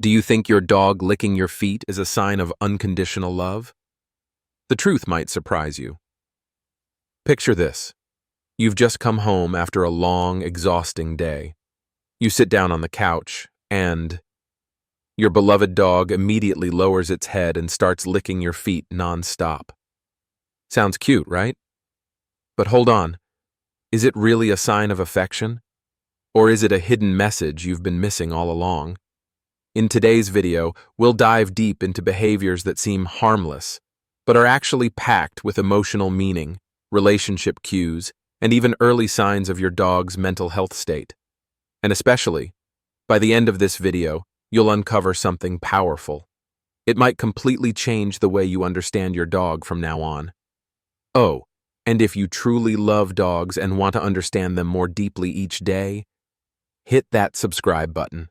Do you think your dog licking your feet is a sign of unconditional love? The truth might surprise you. Picture this. You've just come home after a long, exhausting day. You sit down on the couch, and your beloved dog immediately lowers its head and starts licking your feet non-stop. Sounds cute, right? But hold on. Is it really a sign of affection? Or is it a hidden message you've been missing all along? In today's video, we'll dive deep into behaviors that seem harmless, but are actually packed with emotional meaning, relationship cues, and even early signs of your dog's mental health state. And especially, by the end of this video, you'll uncover something powerful. It might completely change the way you understand your dog from now on. Oh, and if you truly love dogs and want to understand them more deeply each day, hit that subscribe button.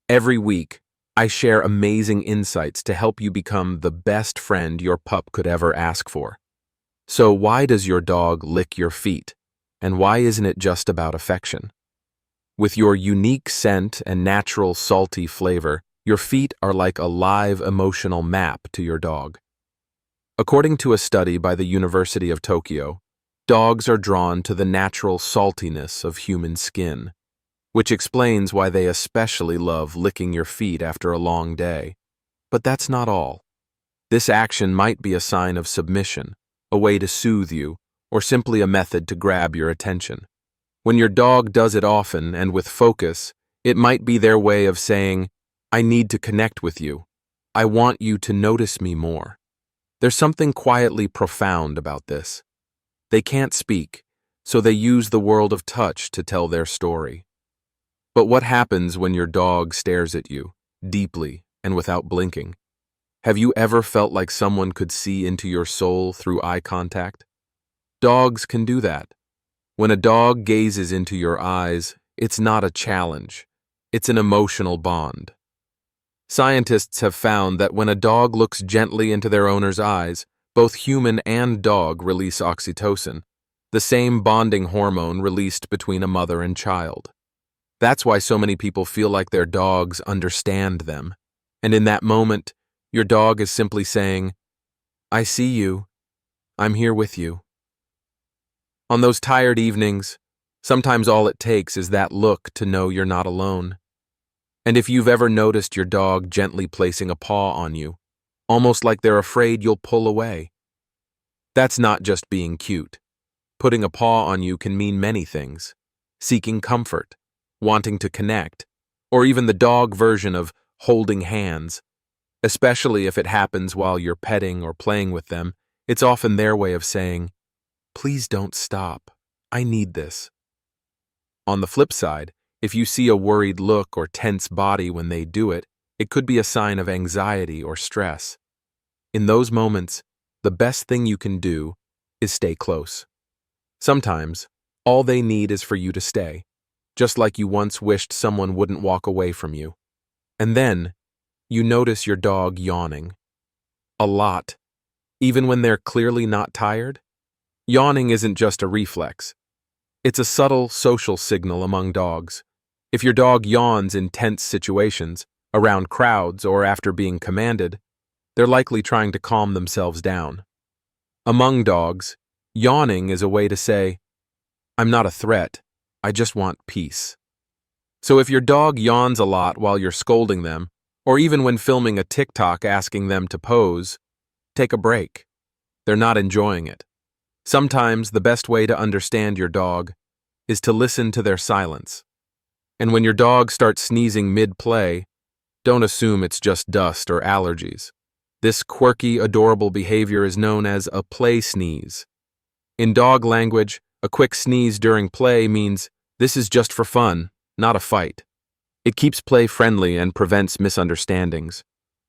Every week, I share amazing insights to help you become the best friend your pup could ever ask for. So why does your dog lick your feet? And why isn't it just about affection? With your unique scent and natural salty flavor, your feet are like a live emotional map to your dog. According to a study by the University of Tokyo, dogs are drawn to the natural saltiness of human skin, which explains why they especially love licking your feet after a long day. But that's not all. This action might be a sign of submission, a way to soothe you, or simply a method to grab your attention. When your dog does it often and with focus, it might be their way of saying, "I need to connect with you. I want you to notice me more." There's something quietly profound about this. They can't speak, so they use the world of touch to tell their story. But what happens when your dog stares at you, deeply and without blinking? Have you ever felt like someone could see into your soul through eye contact? Dogs can do that. When a dog gazes into your eyes, it's not a challenge. It's an emotional bond. Scientists have found that when a dog looks gently into their owner's eyes, both human and dog release oxytocin, the same bonding hormone released between a mother and child. That's why so many people feel like their dogs understand them. And in that moment, your dog is simply saying, "I see you. I'm here with you." On those tired evenings, sometimes all it takes is that look to know you're not alone. And if you've ever noticed your dog gently placing a paw on you, almost like they're afraid you'll pull away, that's not just being cute. Putting a paw on you can mean many things: seeking comfort, wanting to connect, or even the dog version of holding hands. Especially if it happens while you're petting or playing with them, it's often their way of saying, "Please don't stop. I need this." On the flip side, if you see a worried look or tense body when they do it, it could be a sign of anxiety or stress. In those moments, the best thing you can do is stay close. Sometimes, all they need is for you to stay, just like you once wished someone wouldn't walk away from you. And then, you notice your dog yawning. A lot, even when they're clearly not tired. Yawning isn't just a reflex. It's a subtle social signal among dogs. If your dog yawns in tense situations, around crowds, or after being commanded, they're likely trying to calm themselves down. Among dogs, yawning is a way to say, "I'm not a threat. I just want peace." So if your dog yawns a lot while you're scolding them, or even when filming a TikTok asking them to pose, take a break. They're not enjoying it. Sometimes the best way to understand your dog is to listen to their silence. And when your dog starts sneezing mid-play, don't assume it's just dust or allergies. This quirky, adorable behavior is known as a play sneeze. In dog language, a quick sneeze during play means this is just for fun, not a fight. It keeps play friendly and prevents misunderstandings.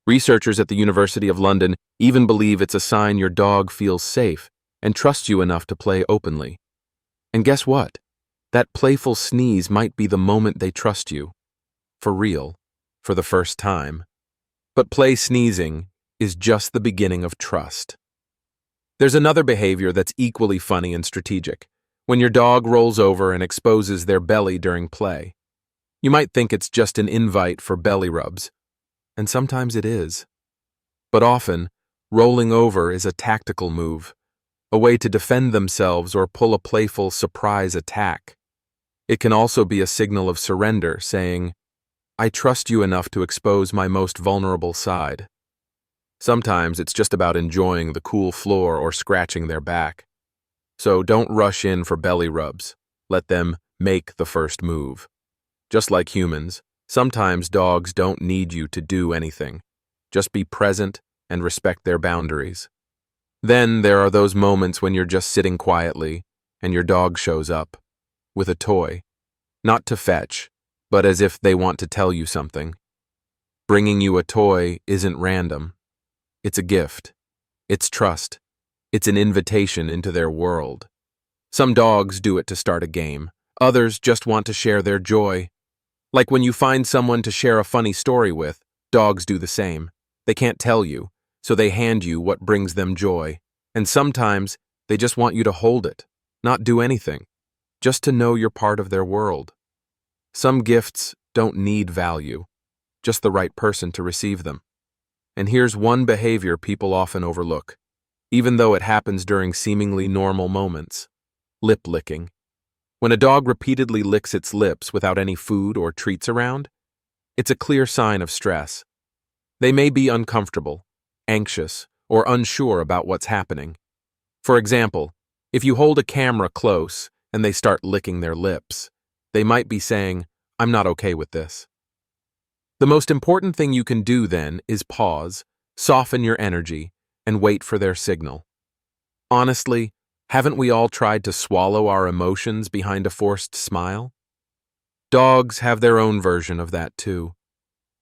Researchers at the University of London even believe it's a sign your dog feels safe and trusts you enough to play openly. And guess what? That playful sneeze might be the moment they trust you. For real, for the first time. But play sneezing is just the beginning of trust. There's another behavior that's equally funny and strategic. When your dog rolls over and exposes their belly during play. You might think it's just an invite for belly rubs, and sometimes it is. But often, rolling over is a tactical move, a way to defend themselves or pull a playful surprise attack. It can also be a signal of surrender, saying, "I trust you enough to expose my most vulnerable side." Sometimes it's just about enjoying the cool floor or scratching their back. So don't rush in for belly rubs. Let them make the first move. Just like humans, sometimes dogs don't need you to do anything. Just be present and respect their boundaries. Then there are those moments when you're just sitting quietly and your dog shows up with a toy, not to fetch, but as if they want to tell you something. Bringing you a toy isn't random. It's a gift. It's trust. It's an invitation into their world. Some dogs do it to start a game. Others just want to share their joy. Like when you find someone to share a funny story with, dogs do the same. They can't tell you, so they hand you what brings them joy. And sometimes they just want you to hold it, not do anything, just to know you're part of their world. Some gifts don't need value, just the right person to receive them. And here's one behavior people often overlook, even though it happens during seemingly normal moments: lip licking. When a dog repeatedly licks its lips without any food or treats around, it's a clear sign of stress. They may be uncomfortable, anxious, or unsure about what's happening. For example, if you hold a camera close and they start licking their lips, they might be saying, "I'm not okay with this." The most important thing you can do then is pause, soften your energy, and wait for their signal. Honestly, haven't we all tried to swallow our emotions behind a forced smile? Dogs have their own version of that too.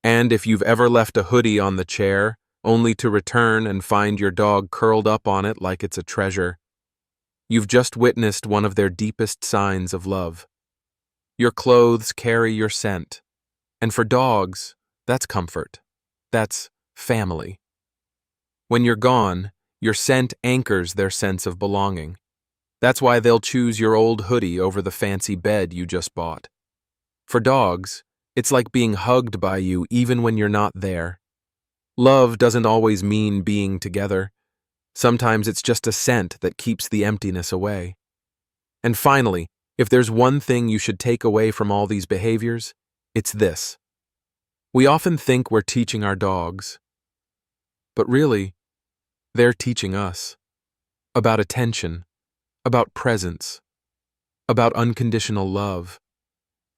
And if you've ever left a hoodie on the chair, only to return and find your dog curled up on it like it's a treasure, you've just witnessed one of their deepest signs of love. Your clothes carry your scent. And for dogs, that's comfort. That's family. When you're gone, your scent anchors their sense of belonging. That's why they'll choose your old hoodie over the fancy bed you just bought. For dogs, it's like being hugged by you even when you're not there. Love doesn't always mean being together. Sometimes it's just a scent that keeps the emptiness away. And finally, if there's one thing you should take away from all these behaviors, it's this. We often think we're teaching our dogs, but really, they're teaching us about attention, about presence, about unconditional love.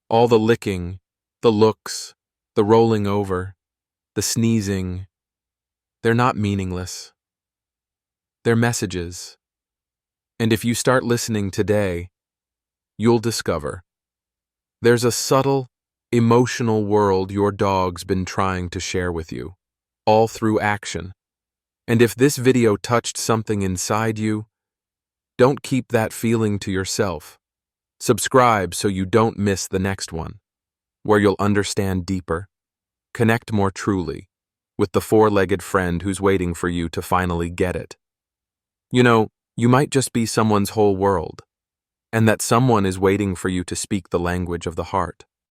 All the licking, the looks, the rolling over, the sneezing, they're not meaningless. They're messages. And if you start listening today, you'll discover there's a subtle, emotional world your dog's been trying to share with you, all through action. And if this video touched something inside you, don't keep that feeling to yourself. Subscribe so you don't miss the next one, where you'll understand deeper, connect more truly, with the four-legged friend who's waiting for you to finally get it. You know, you might just be someone's whole world, and that someone is waiting for you to speak the language of the heart.